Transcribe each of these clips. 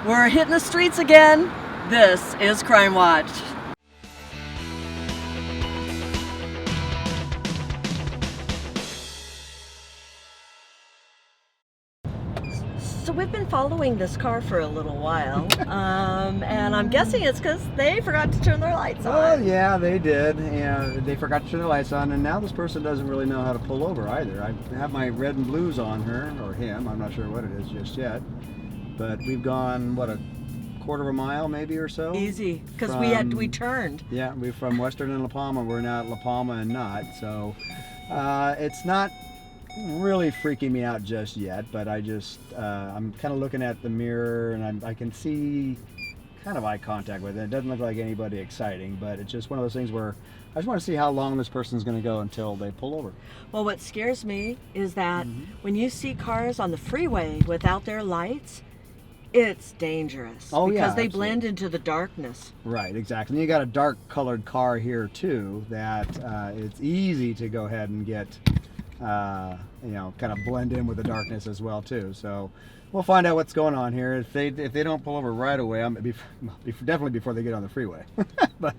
We're hitting the streets again. This is Crime Watch. So we've been following this car for a little while, and I'm guessing it's because they forgot to turn their lights on. Well, yeah, they did, and they forgot to turn the lights on, and now this person doesn't really know how to pull over either. I have my red and blues on her, or him, I'm not sure what it is just yet, but we've gone, what, a quarter of a mile maybe or so? Easy, because we turned. Yeah, we're from Western and La Palma. We're now at La Palma and not, so it's not really freaking me out just yet, but I'm kind of looking at the mirror and I can see kind of eye contact with it. It doesn't look like anybody exciting, but it's just one of those things where I just want to see how long this person's going to go until they pull over. Well, what scares me is that when you see cars on the freeway without their lights, it's dangerous because they blend into the darkness. Right, exactly. And you got a dark colored car here too that it's easy to go ahead and get kind of blend in with the darkness as well too. So we'll find out what's going on here. If they don't pull over right away, definitely before they get on the freeway. But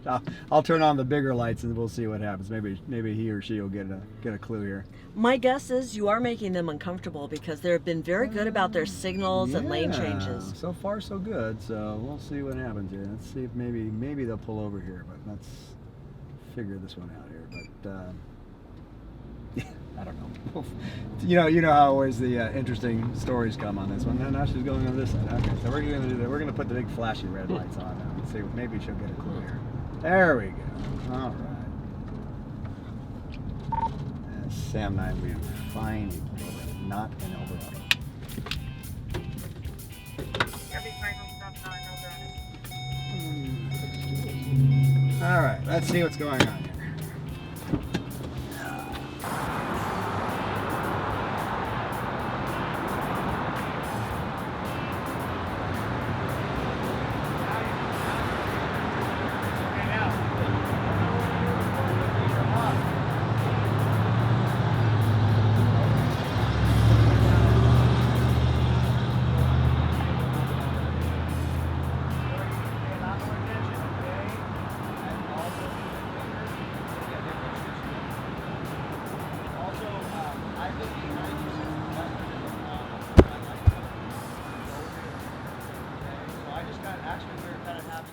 I'll turn on the bigger lights and we'll see what happens. Maybe he or she will get a clue here. My guess is you are making them uncomfortable because they've been very good about their signals and lane changes. So far so good. So we'll see what happens here. Let's see if maybe they'll pull over here. But let's figure this one out here. But I don't know. You know how always the interesting stories come on this one. Now she's going on this side. Okay, so we're going to do that. We're going to put the big flashy red lights on now and see. Maybe she'll get a clue here. There we go. All right. Sam and I, we finally pulled over. Not an Eldorado. All right. Let's see what's going on here.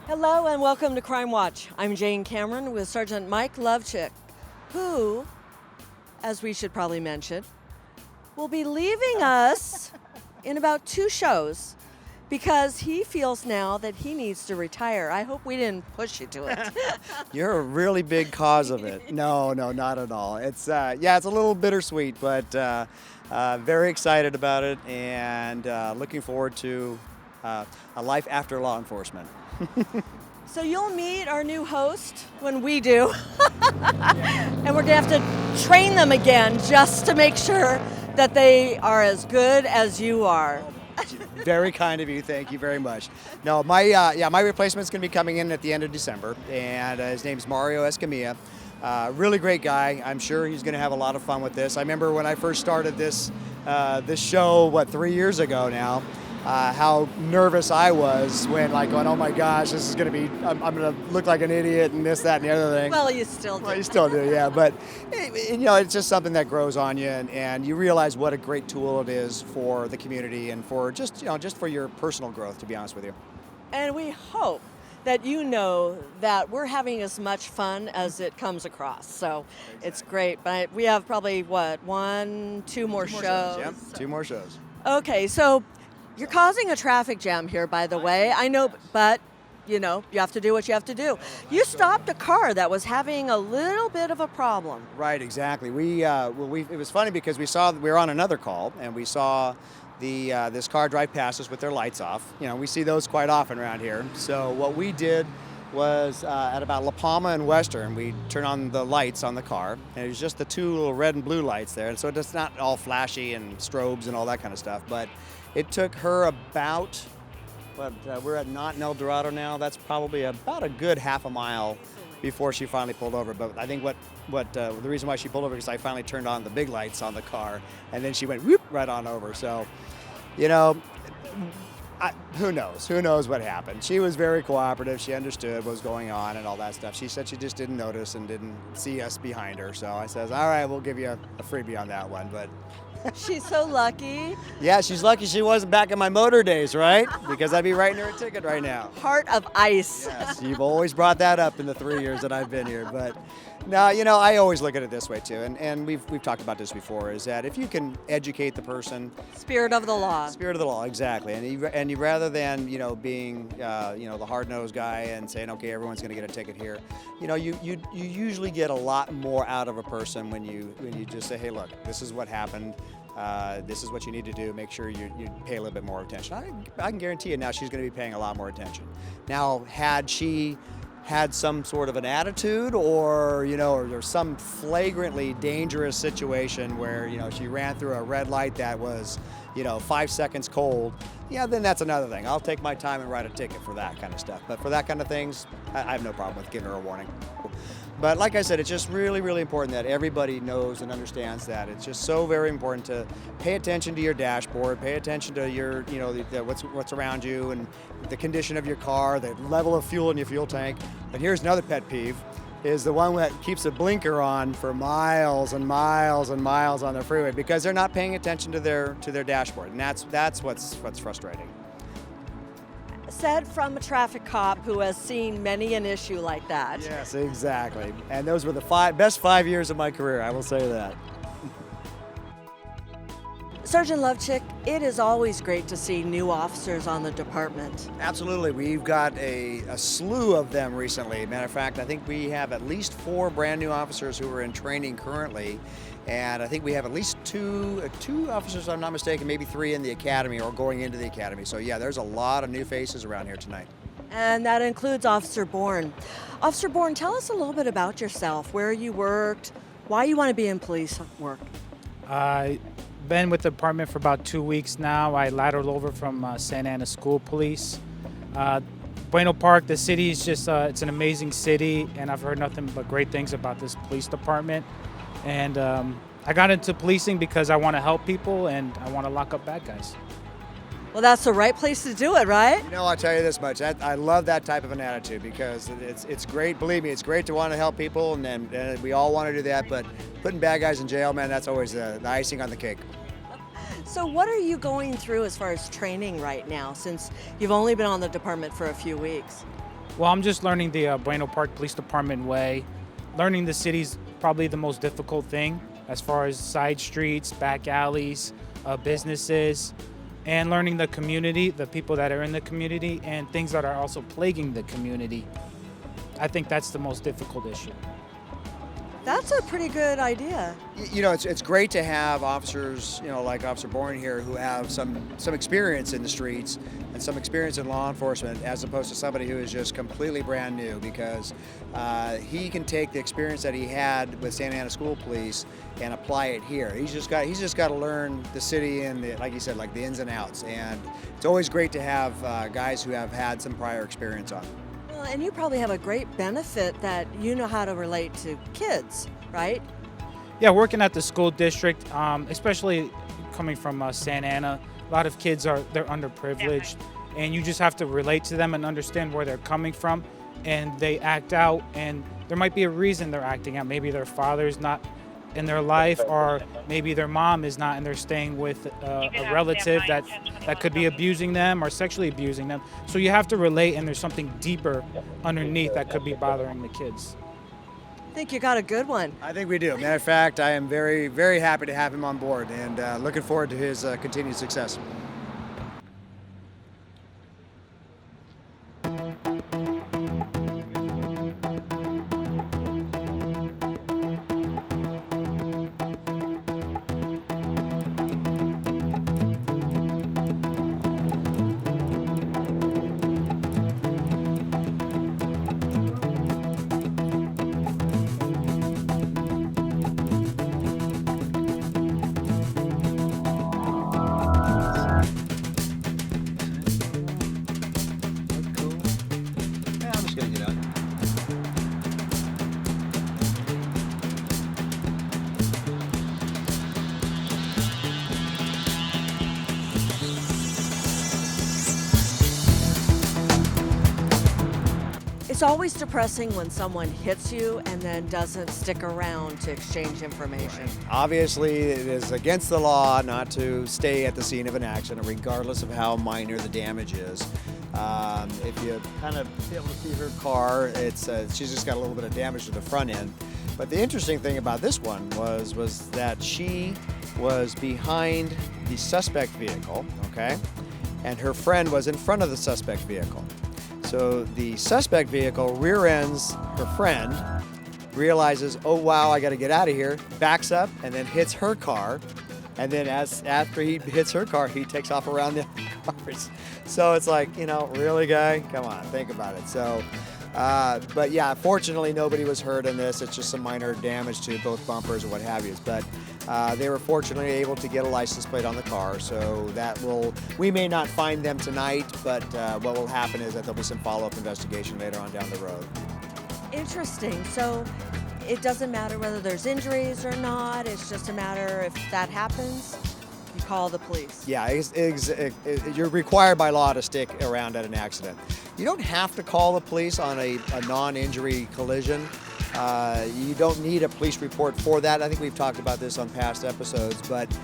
Hello and welcome to Crime Watch. I'm Jane Cameron with Sergeant Mike Lovechick, who, as we should probably mention, will be leaving us in about 2 shows because he feels now that he needs to retire. I hope we didn't push you to it. You're a really big cause of it. No, not at all. It's it's a little bittersweet, but very excited about it and looking forward to a life after law enforcement. So you'll meet our new host when we do. And we're going to have to train them again just to make sure that they are as good as you are. Very kind of you. Thank you very much. No, my replacement's going to be coming in at the end of December, and his name's Mario Escamilla. Really great guy. I'm sure he's going to have a lot of fun with this. I remember when I first started this show, 3 years ago now, how nervous I was when going, oh my gosh, this is going to be, I'm going to look like an idiot and this, that, and the other thing. Well, you still do. Well, you still do, yeah. But, it's just something that grows on you, and you realize what a great tool it is for the community and for just for your personal growth, to be honest with you. And we hope that you know that we're having as much fun as it comes across. So It's great. But we have probably, 2 more shows? Yep, 2 more shows. Okay, so you're causing a traffic jam here, by the way. I know, but you have to do what you have to do. You stopped a car that was having a little bit of a problem. Right, exactly. It was funny because we were on another call and we saw this car drive past us with their lights off. We see those quite often around here. So what we did was at about La Palma and Western, we turned on the lights on the car, and it was just the 2 little red and blue lights there. And so it's not all flashy and strobes and all that kind of stuff, but it took her about, we're at not in El Dorado now. That's probably about a good half a mile before she finally pulled over. But I think the reason why she pulled over is I finally turned on the big lights on the car, and then she went whoop right on over. So, Who knows? Who knows what happened? She was very cooperative. She understood what was going on and all that stuff. She said she just didn't notice and didn't see us behind her. So I says, all right, we'll give you a freebie on that one. But She's so lucky. yeah, she's lucky she wasn't back in my motor days, right? Because I'd be writing her a ticket right now. Heart of ice. Yes, you've always brought that up in the 3 years that I've been here. But no, I always look at it this way too, and we've talked about this before, is that if you can educate the person, Spirit of the law. spirit of the law, exactly, and you rather than being the hard-nosed guy and saying, okay, everyone's going to get a ticket here, you usually get a lot more out of a person when you just say, hey, look, this is what happened. This is what you need to do. Make sure you pay a little bit more attention. I can guarantee you now she's going to be paying a lot more attention. Now, had she had some sort of an attitude or or some flagrantly dangerous situation where she ran through a red light that was 5 seconds cold, then that's another thing. I'll take my time and write a ticket for that kind of stuff. But for that kind of things, I have no problem with giving her a warning. But like I said, it's just really, really important that everybody knows and understands that. It's just so very important to pay attention to your dashboard, pay attention to your, what's around you and the condition of your car, the level of fuel in your fuel tank. And here's another pet peeve, is the one that keeps a blinker on for miles and miles and miles on the freeway because they're not paying attention to their dashboard. And that's what's frustrating. Said from a traffic cop who has seen many an issue like that. Yes, exactly. And those were the best 5 years of my career, I will say that. Sergeant Lovechick, it is always great to see new officers on the department. Absolutely. We've got a slew of them recently. Matter of fact, I think we have at least 4 brand new officers who are in training currently. And I think we have at least two officers, if I'm not mistaken, maybe 3 in the academy or going into the academy. So yeah, there's a lot of new faces around here tonight. And that includes Officer Bourne. Officer Bourne, tell us a little bit about yourself, where you worked, why you want to be in police work. I've been with the department for about 2 weeks now. I lateraled over from Santa Ana School Police. Buena Park, the city is just, it's an amazing city, and I've heard nothing but great things about this police department. And I got into policing because I want to help people and I want to lock up bad guys. Well, that's the right place to do it, right? I'll tell you this much. I love that type of an attitude because it's great. Believe me, it's great to want to help people, and we all want to do that. But putting bad guys in jail, man, that's always the icing on the cake. So what are you going through as far as training right now, since you've only been on the department for a few weeks? Well, I'm just learning the Buena Park Police Department way. Learning the city's probably the most difficult thing as far as side streets, back alleys, businesses, and learning the community, the people that are in the community, and things that are also plaguing the community. I think that's the most difficult issue. That's a pretty good idea. It's great to have officers, like Officer Bourne here, who have some experience in the streets and some experience in law enforcement, as opposed to somebody who is just completely brand new, because he can take the experience that he had with Santa Ana School Police and apply it here. He's just got to learn the city and like you said, like the ins and outs. And it's always great to have guys who have had some prior experience on it. Well, and you probably have a great benefit that you know how to relate to kids, right? Yeah, working at the school district, especially coming from Santa Ana, a lot of kids they're underprivileged, and you just have to relate to them and understand where they're coming from, and they act out, and there might be a reason they're acting out. Maybe their father's not in their life, or maybe their mom is not, and they're staying with a relative that could be abusing them or sexually abusing them. So you have to relate, and there's something deeper underneath that could be bothering the kids. I think you got a good one. I think we do. Matter of fact, I am very, very happy to have him on board and looking forward to his continued success. It's always depressing when someone hits you and then doesn't stick around to exchange information. Obviously, it is against the law not to stay at the scene of an accident, regardless of how minor the damage is. If you kind of be able to see her car, she's just got a little bit of damage to the front end. But the interesting thing about this one was that she was behind the suspect vehicle, okay, and her friend was in front of the suspect vehicle. So the suspect vehicle rear ends her friend, realizes, oh wow, I got to get out of here, backs up, and then hits her car. And then after he hits her car, he takes off around the cars. So it's like, really, guy? Come on, think about it. So, but yeah, fortunately, nobody was hurt in this. It's just some minor damage to both bumpers or what have you. But they were fortunately able to get a license plate on the car. So we may not find them tonight, but what will happen is that there'll be some follow-up investigation later on down the road. Interesting. So it doesn't matter whether there's injuries or not. It's just a matter if that happens, you call the police. Yeah, you're required by law to stick around at an accident. You don't have to call the police on a non-injury collision. You don't need a police report for that. I think we've talked about this on past episodes, but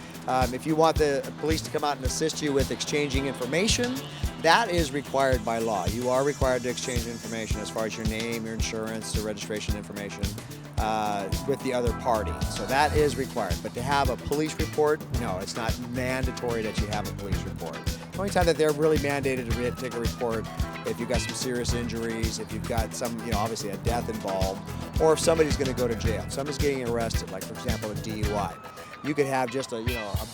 if you want the police to come out and assist you with exchanging information, that is required by law. You are required to exchange information as far as your name, your insurance, your registration information with the other party. So that is required. But to have a police report, no, it's not mandatory that you have a police report. The only time that they're really mandated to take a report if you've got some serious injuries, if you've got some, obviously a death involved, or if somebody's going to go to jail. Somebody's getting arrested, like for example a DUI. You could have just a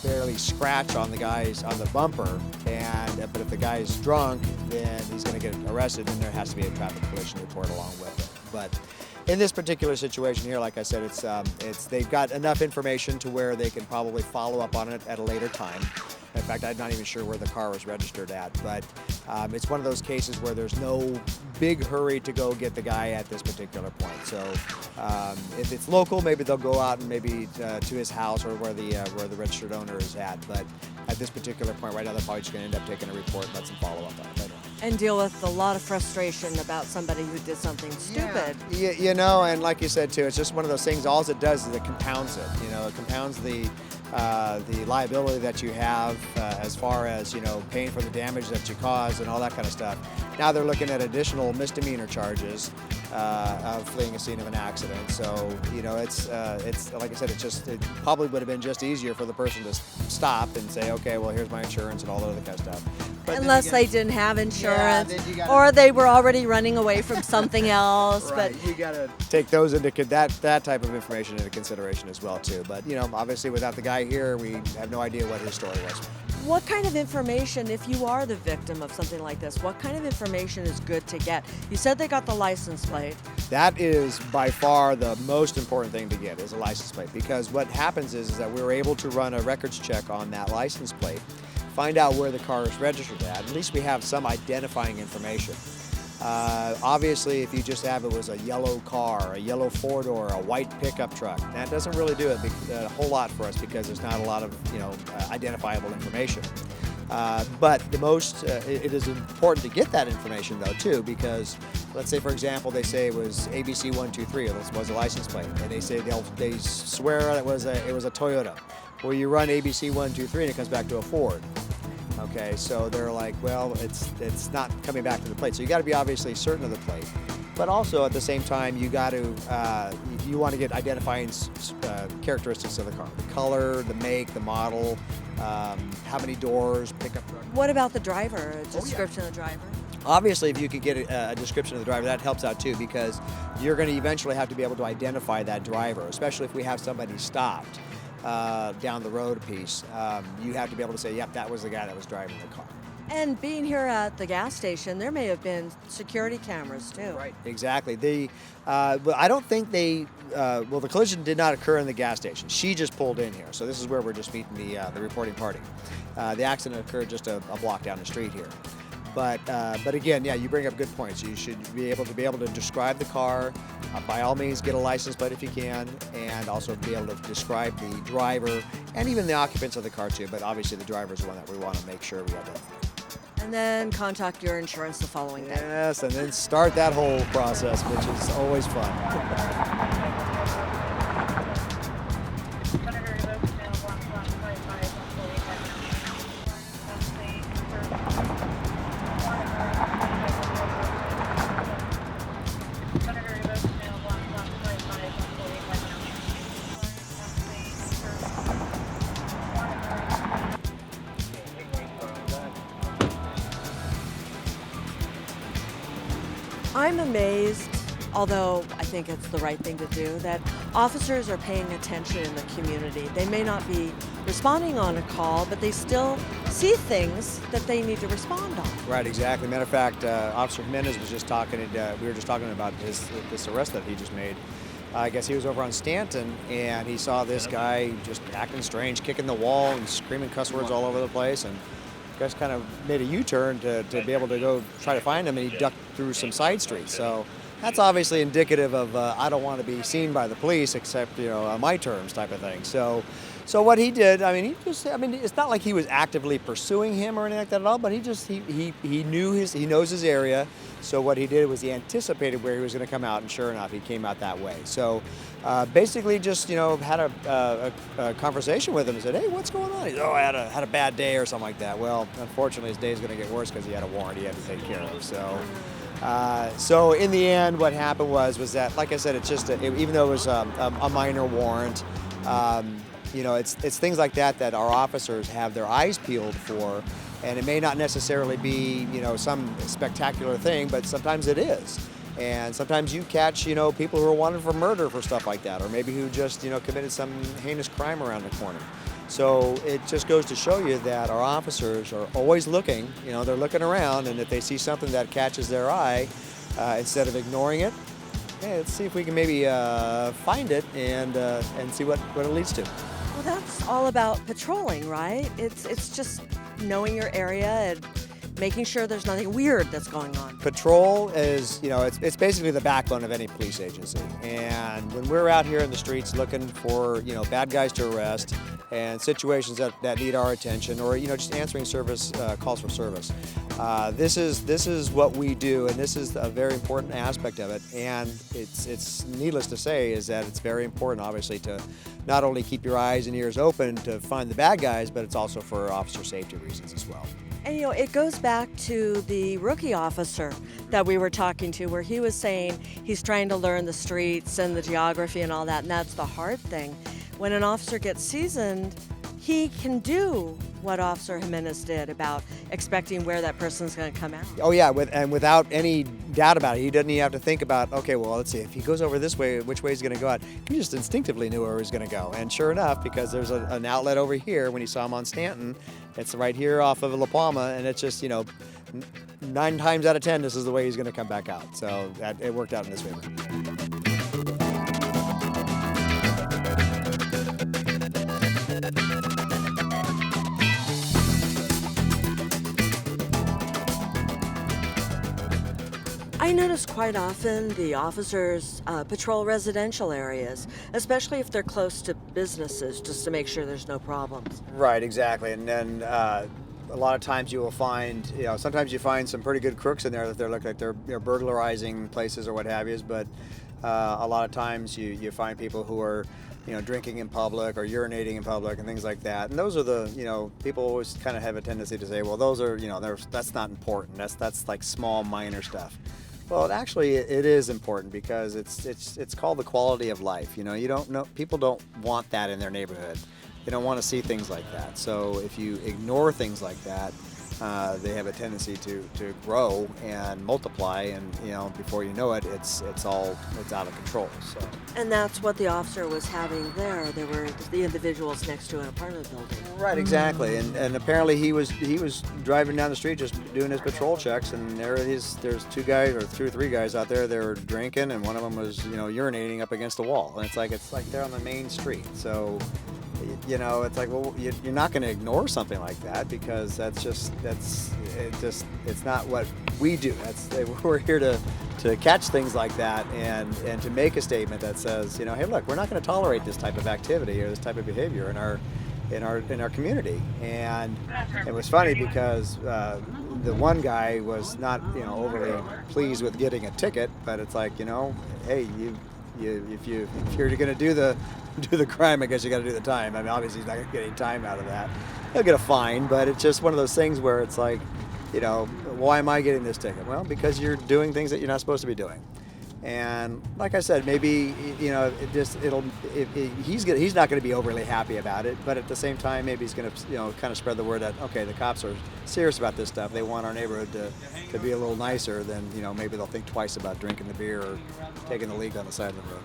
barely scratch on the bumper, but if the guy's drunk, then he's going to get arrested, and there has to be a traffic collision report along with it. But in this particular situation here, like I said, they've got enough information to where they can probably follow up on it at a later time. In fact, I'm not even sure where the car was registered at, but it's one of those cases where there's no big hurry to go get the guy at this particular point. So if it's local, maybe they'll go out and maybe to his house or where the registered owner is at. But at this particular point right now, they're probably just going to end up taking a report and let them follow up on it later. And deal with a lot of frustration about somebody who did something stupid. Yeah, and like you said too, it's just one of those things. All it does is it compounds it. It compounds the liability that you have as far as paying for the damage that you caused and all that kind of stuff. Now they're looking at additional misdemeanor charges of fleeing a scene of an accident. So it's like I said, it probably would have been just easier for the person to stop and say, okay, well here's my insurance and all that other kind of stuff. But unless they didn't have insurance, or they were already running away from something else. Right. But you got to take those that type of information into consideration as well too. But obviously without the guy here, we have no idea what his story was. What kind of information, if you are the victim of something like this, what kind of information is good to get? You said they got the license plate. That is by far the most important thing to get, is a license plate, because what happens is that we were able to run a records check on that license plate, find out where the car is registered at least we have some identifying information. Obviously, if you just have it was a yellow car, a yellow four-door, a white pickup truck, that doesn't really do it a whole lot for us because there's not a lot of identifiable information. But it is important to get that information though too, because let's say for example they say it was ABC 123, it was a license plate, and they say they swear it was a Toyota. Well, you run ABC 123 and it comes back to a Ford. Okay, so they're like, well, it's not coming back to the plate. So you got to be obviously certain of the plate, but also at the same time you got to you want to get identifying characteristics of the car: the color, the make, the model, how many doors, pickup truck. What about the driver? A description of the driver? Obviously, if you could get a description of the driver, that helps out too, because you're going to eventually have to be able to identify that driver, especially if we have somebody stopped down the road a piece. You have to be able to say, yep, that was the guy that was driving the car. And being here at the gas station, there may have been security cameras too. Right, exactly. I don't think the collision did not occur in the gas station. She just pulled in here, so this is where we're just meeting the reporting party. The accident occurred just a block down the street here. But again, yeah, you bring up good points. You should be able to describe the car. By all means, get a license plate if you can, and also be able to describe the driver and even the occupants of the car too. But obviously, the driver is the one that we want to make sure we identify. And then contact your insurance the following day. Yes, and then start that whole process, which is always fun. I'm amazed, although I think it's the right thing to do, that officers are paying attention in the community. They may not be responding on a call, but they still see things that they need to respond on. Right, exactly. Matter of fact, Officer Jimenez was just talking, we were just talking about this arrest that he just made. I guess he was over on Stanton, and he saw this guy just acting strange, kicking the wall and screaming cuss words all over the place, and guys kind of made a U-turn to be able to go try to find him, and he ducked through some side streets. So that's obviously indicative of I don't want to be seen by the police except on my terms type of thing. So what he did, it's not like he was actively pursuing him or anything like that at all, but he knows his area. So what he did was he anticipated where he was going to come out, and sure enough, he came out that way. So basically just had a conversation with him and said, hey, what's going on? He said, oh, I had a bad day or something like that. Well, unfortunately, his day is going to get worse because he had a warrant he had to take care of. So in the end, what happened was that, like I said, it's just even though it was a minor warrant, it's things like that our officers have their eyes peeled for, and it may not necessarily be some spectacular thing, but sometimes it is. And sometimes you catch people who are wanted for murder for stuff like that, or maybe who just committed some heinous crime around the corner. So it just goes to show you that our officers are always looking. They're looking around, and if they see something that catches their eye, instead of ignoring it, hey, let's see if we can maybe find it and see what it leads to. Well, that's all about patrolling, right? It's just knowing your area and making sure there's nothing weird that's going on. Patrol is, it's basically the backbone of any police agency. And when we're out here in the streets looking for, bad guys to arrest and situations that need our attention, or, just answering service calls for service, this is what we do, and this is a very important aspect of it. And it's needless to say is that it's very important, obviously, to not only keep your eyes and ears open to find the bad guys, but it's also for officer safety reasons as well. And it goes back to the rookie officer that we were talking to, where he was saying he's trying to learn the streets and the geography and all that, and that's the hard thing. When an officer gets seasoned, he can do what Officer Jimenez did about expecting where that person's going to come out. Oh yeah, and without any doubt about it, he doesn't even have to think about, okay, well, let's see, if he goes over this way, which way he's going to go out. He just instinctively knew where he was going to go. And sure enough, because there's an outlet over here, when he saw him on Stanton, it's right here off of La Palma, and it's just, 9 times out of 10, this is the way he's going to come back out. So it worked out in his favor. I notice quite often the officers patrol residential areas, especially if they're close to businesses, just to make sure there's no problems. Right, exactly. And then a lot of times you will find, sometimes you find some pretty good crooks in there that they look like they're burglarizing places or what have you, but a lot of times you find people who are drinking in public or urinating in public and things like that. And those are the, people always kind of have a tendency to say, well, those are, that's not important. That's like small, minor stuff. Well, actually, it is important because it's called the quality of life. People don't want that in their neighborhood. They don't want to see things like that. So if you ignore things like that, they have a tendency to grow and multiply, and before you know it, it's out of control. So. And that's what the officer was having there. There were the individuals next to an apartment building. Right, exactly. And apparently he was driving down the street just doing his patrol checks, and there's 2 guys or 2 or 3 guys out there. They were drinking, and one of them was urinating up against the wall. And it's like they're on the main street. So. It's like, well, you're not going to ignore something like that because it's not what we do. We're here to catch things like that and to make a statement that says, hey, look, we're not going to tolerate this type of activity or this type of behavior in our community. And it was funny because the one guy was not, overly pleased with getting a ticket, but it's like, hey, if you're going to do the crime, I guess you got to do the time. I mean, obviously he's not going to get any time out of that. He'll get a fine, but it's just one of those things where it's like, why am I getting this ticket? Well, because you're doing things that you're not supposed to be doing. And like I said, maybe he's not going to be overly happy about it, but at the same time, maybe he's going to kind of spread the word that, okay, the cops are serious about this stuff. They want our neighborhood to be a little nicer. Then maybe they'll think twice about drinking the beer or taking the leak on the side of the road.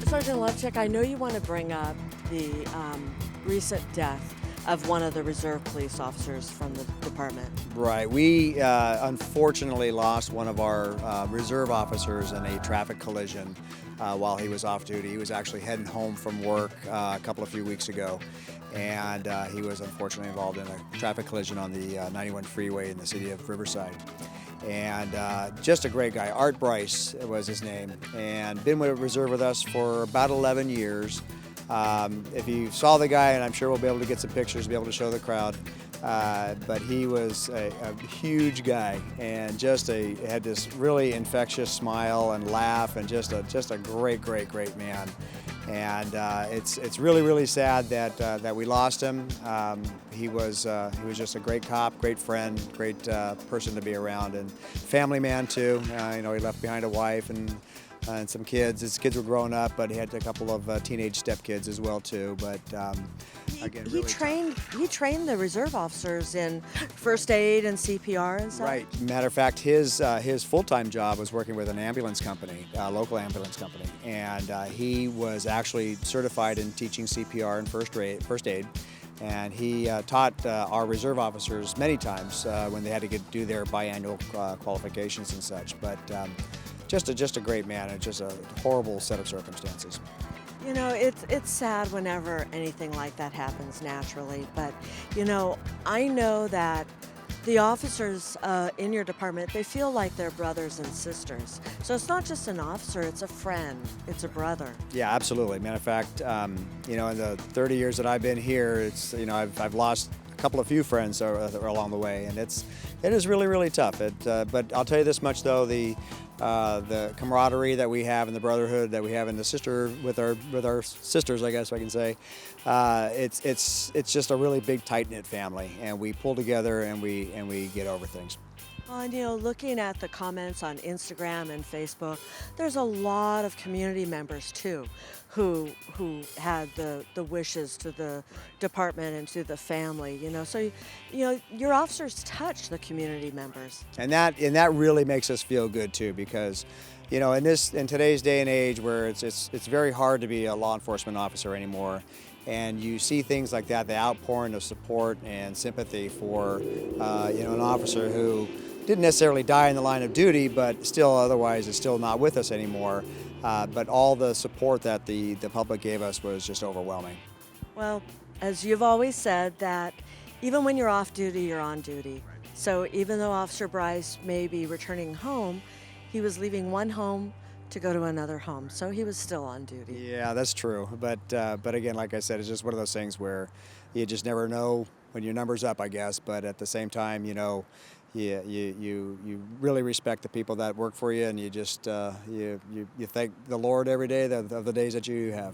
Sergeant Lovchick, I know you want to bring up the recent death of one of the reserve police officers from the department. Right. We unfortunately lost one of our reserve officers in a traffic collision while he was off duty. He was actually heading home from work a few weeks ago, and he was unfortunately involved in a traffic collision on the 91 freeway in the city of Riverside. And just a great guy. Art Bryce was his name, and been with reserve with us for about 11 years. If you saw the guy, and I'm sure we'll be able to get some pictures, be able to show the crowd, but he was a huge guy, and had this really infectious smile and laugh, and just a great man. And it's really, really sad that we lost him. He was just a great cop, great friend, great person to be around, and family man too. He left behind a wife and some kids. His kids were growing up, but he had a couple of teenage stepkids as well too. But again, he trained the reserve officers in first aid and CPR and stuff. Right. Matter of fact, his full-time job was working with an ambulance company, a local ambulance company, and he was actually certified in teaching CPR and first aid. And he taught our reserve officers many times when they had to do their biannual qualifications and such. But just a great man, and just a horrible set of circumstances. It's sad whenever anything like that happens naturally, but I know that the officers in your department, they feel like they're brothers and sisters. So it's not just an officer, it's a friend, it's a brother. Yeah, absolutely. Matter of fact, in the 30 years that I've been here, it's I've lost a few friends along the way, and it is really, really tough. But I'll tell you this much though, the camaraderie that we have and the brotherhood that we have, and the sister with our sisters, I guess I can say, it's just a really big tight-knit family, and we pull together and we get over things. Well, and looking at the comments on Instagram and Facebook, there's a lot of community members too who had the wishes to the department and to the family, so your officers touch the community members. And that really makes us feel good too, because in today's day and age where it's very hard to be a law enforcement officer anymore, and you see things like that, the outpouring of support and sympathy for an officer who didn't necessarily die in the line of duty, but still otherwise is still not with us anymore. But all the support that the public gave us was just overwhelming. Well, as you've always said, that even when you're off duty, you're on duty. So even though Officer Bryce may be returning home, he was leaving one home to go to another home, so he was still on duty. Yeah, that's true. But again, like I said, it's just one of those things where you just never know when your number's up, I guess. But at the same time, you really respect the people that work for you, and you just you thank the Lord every day of the days that you have.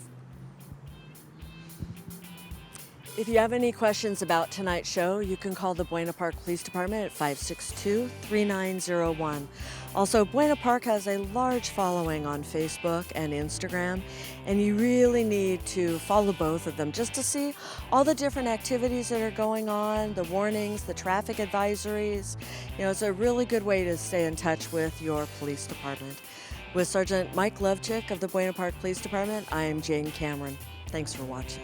If you have any questions about tonight's show, you can call the Buena Park Police Department at 562-3901. Also, Buena Park has a large following on Facebook and Instagram, and you really need to follow both of them just to see all the different activities that are going on, the warnings, the traffic advisories. It's a really good way to stay in touch with your police department. With Sergeant Mike Lovchick of the Buena Park Police Department, I am Jane Cameron. Thanks for watching.